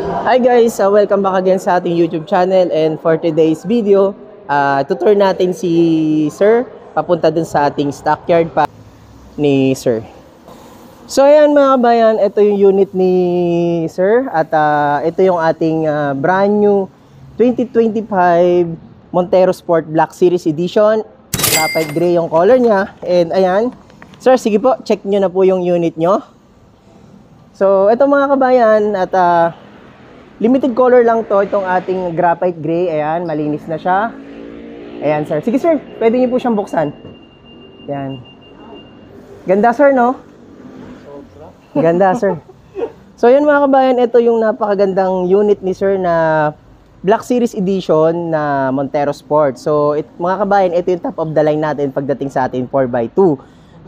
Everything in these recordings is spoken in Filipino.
Hi guys, welcome back again sa ating YouTube channel, and for today's video, tutur natin si Sir papunta dun sa ating stockyard pa ni Sir. So ayan mga kabayan, ito yung unit ni Sir at ito yung ating brand new 2025 Montero Sport Black Series Edition. Graphite gray yung color niya, and ayan. Sir, sige po, check nyo na po yung unit nyo. So ito mga kabayan, at limited color lang to, itong ating graphite gray. Ayan, malinis na siya. Ayan sir, sige sir, pwede niyo po siyang buksan. Ayan, ganda sir, no? Ganda sir. So yun mga kabayan, ito yung napakagandang unit ni sir na Black Series Edition na Montero Sport. So mga kabayan, ito yung top of the line natin pagdating sa ating 4x2.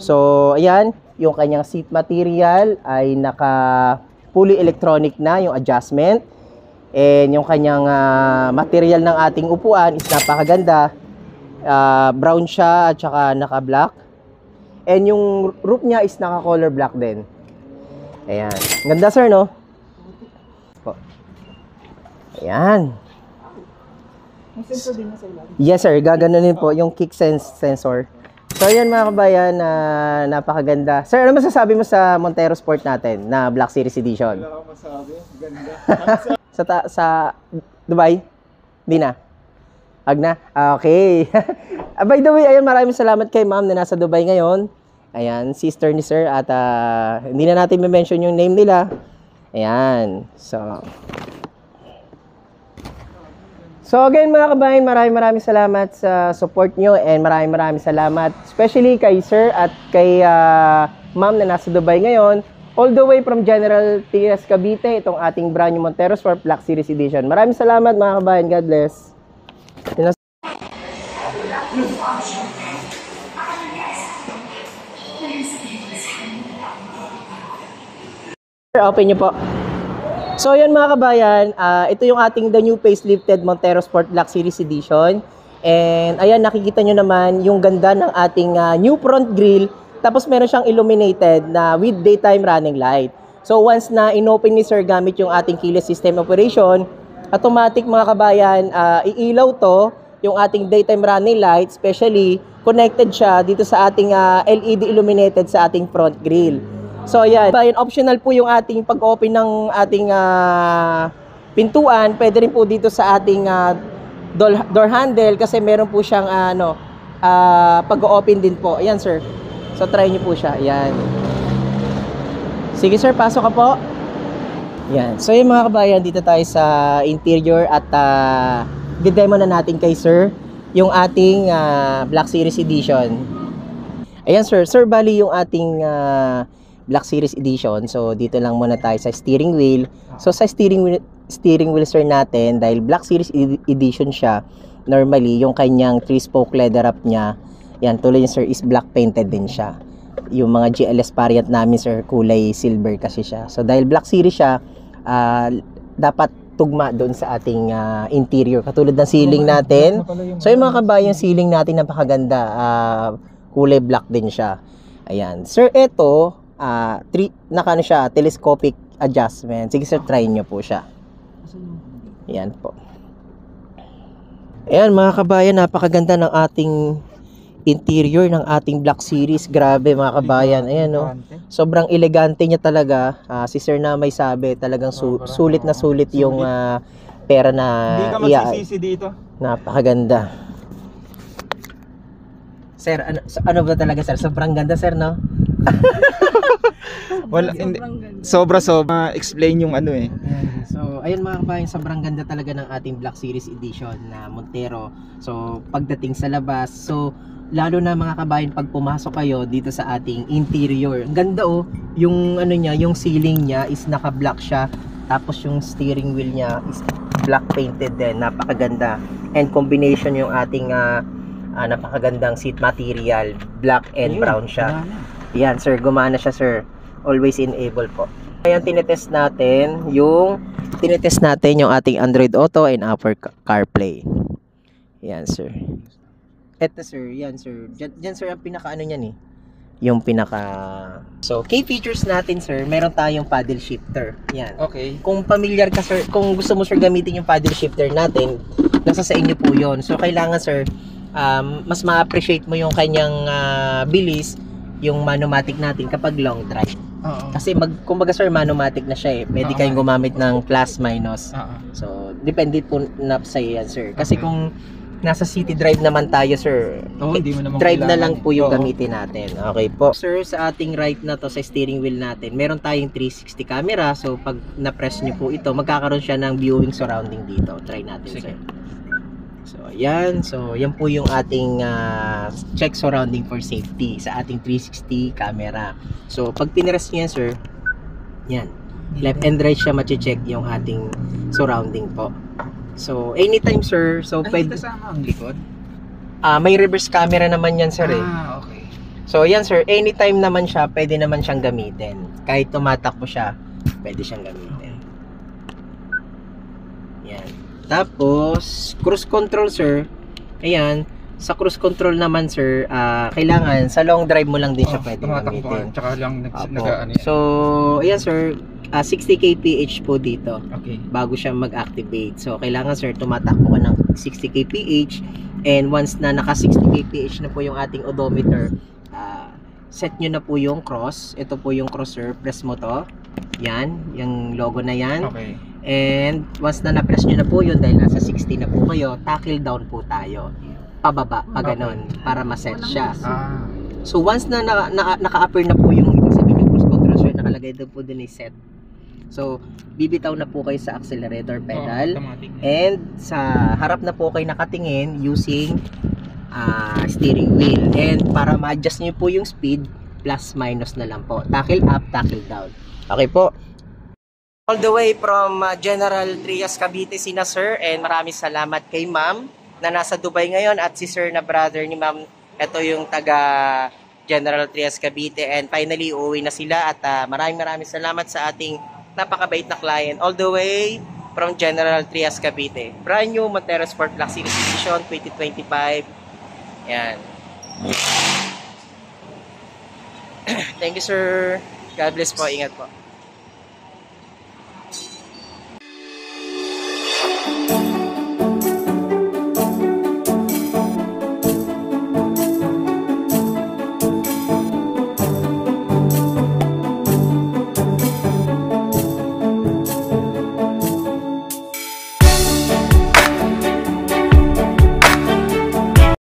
So ayan, yung kanyang seat material ay naka fully electronic na yung adjustment. And yung kanyang material ng ating upuan is napakaganda. Brown siya at saka naka-black. And yung roof niya is naka-color black din. Ayan. Ganda sir, no? Ayan. May sensor din na sa ilalim? Yes sir, gaganunin po yung kick sensor. So ayan mga kabayan, napakaganda. Sir, ano masasabi mo sa Montero Sport natin na Black Series Edition? Wala akong masabi. Ganda. Sa Dubai? Hindi na? Ag na? Okay. By the way, ayan, maraming salamat kay ma'am na nasa Dubai ngayon. Ayan, sister ni sir. At hindi na natin ma-mention yung name nila. Ayan. So again mga kabayan, maraming salamat sa support nyo, and maraming salamat especially kay sir at kay ma'am na nasa Dubai ngayon. All the way from General Trias, Cavite, itong ating brand new Montero Sport Black Series Edition. Maraming salamat mga kabayan. God bless. Open nyo po. So yun mga kabayan, ito yung ating the new facelifted Montero Sport Black Series Edition. And ayan, nakikita nyo naman yung ganda ng ating new front grille. Tapos meron siyang illuminated na with daytime running light. So once na inopen ni sir gamit yung ating keyless system operation, automatic mga kabayan, iilaw to yung ating daytime running light, especially connected siya dito sa ating LED illuminated sa ating front grille. So yan, optional po yung ating pag-open ng ating pintuan. Pwede rin po dito sa ating door handle kasi meron po siyang pag-open din po. Ayan sir. So try nyo po siya. Ayan. Sige sir, pasok ka po. Ayan. So yung mga kabayan, dito tayo sa interior at didemo na natin kay sir yung ating Black Series Edition. Ayan sir. Sir, bali yung ating Black Series Edition. So dito lang muna tayo sa steering wheel. So sa steering wheel sir natin, dahil Black Series Edition siya, normally yung kanyang 3-spoke leather wrap niya, yan, tuloy sir, is black painted din siya. Yung mga GLS variant namin sir, kulay silver kasi siya. So dahil Black Series siya, dapat tugma doon sa ating interior. Katulad ng ceiling natin. So yung mga kabayang ceiling natin napakaganda. Kulay black din siya. Ayan. Sir, ito, nakano siya, telescopic adjustment. Sige sir, try nyo po siya. Ayan po. Ayan mga kabayan, napakaganda ng ating interior ng ating Black Series. Grabe mga kabayan. Ayan no. Sobrang elegante niya talaga. Si sir na may sabi, talagang sulit na sulit yung pera na hindi ka magsisisi dito. Napakaganda. Sir, ano ba talaga sir? Sobrang ganda sir, no? Wala, sobra explain yung ano eh. So ayun mga kabayan, sobrang ganda talaga ng ating Black Series Edition na Montero. So pagdating sa labas, so lalo na mga kabayan, pag pumasok kayo dito sa ating interior, ang ganda oh, yung ano niya, yung ceiling niya is naka-black siya, tapos yung steering wheel niya is black painted din, napakaganda. And combination yung ating napakagandang seat material, black and brown siya. Yan sir, gumana siya sir, always enable po. Ayan, tinetest natin yung ating Android Auto and Apple CarPlay. Yan sir. Eto sir, yan sir. Diyan sir ang pinaka ano niyan eh. yung pinaka... So, key features natin, sir, meron tayong paddle shifter. Yan. Okay. Kung familiar ka, sir, kung gusto mo, sir, gamitin yung paddle shifter natin, nasa sa inyo po yun. So, kailangan, sir, mas ma-appreciate mo yung kanyang bilis, yung manomatic natin kapag long drive. Oo. Kasi kumbaga, sir, manomatic na siya eh. Pwede kayong gumamit ng plus minus. So, depende po na sa iyo yan, sir. Kasi kung nasa city drive naman tayo, sir, Hindi mo naman drive na lang kailangan po yung Oo. gamitin natin. Okay po. Sir, sa ating right na to, sa steering wheel natin, meron tayong 360 camera. So, pag na-press nyo po ito, magkakaroon siya ng viewing surrounding dito. Try natin, Sige. sir. So, ayan. So, yan po yung ating check surrounding for safety sa ating 360 camera. So, pag pinress nyo yan, sir, yan. Left and right siya mache-check yung ating surrounding po. So, anytime, sir, so pwede... kasama ang likod? May reverse camera naman yan, sir, eh. Okay. So, yan, sir, anytime naman siya, pwede naman siyang gamitin. Kahit tumatakbo siya, pwede siyang gamitin. Yan. Tapos, cruise control, sir. Ayan. Sa cruise control naman, sir, kailangan sa long drive mo lang din siya pwede gamitin. Tsaka lang Apo. So, ayan, sir, 60 kph po dito Okay. bago siya mag-activate. So, kailangan, sir, tumatakbo ka ng 60 kph, and once na naka 60 kph na po yung ating odometer, set nyo na po yung cross. Ito po yung cross, sir. Press mo to. Yan, yung logo na yan. Okay. And once na na-press nyo na po yun, dahil nasa 60 na po kayo, tackle down po tayo. Pababa, pa ganon, para ma-set siya. So, once na naka-upper na po yung ibig sabihin yung cruise control, sir, nakalagay doon po din yung set. So, bibitaw na po kayo sa accelerator pedal. Automatic. And sa harap na po kayo nakatingin using steering wheel. And para ma-adjust nyo po yung speed, plus minus na lang po. Tackle up, tackle down. Okay po. All the way from General Trias, Cavite, sina sir. And maraming salamat kay ma'am na nasa Dubai ngayon. At si sir na brother ni ma'am, ito yung taga General Trias, Cavite. And finally, uuwi na sila. At maraming salamat sa ating napakabait na client. All the way from General Trias, Cavite. Brand new Montero Sport Black Series Edition 2025. Yan. Thank you, sir. God bless po. Ingat po.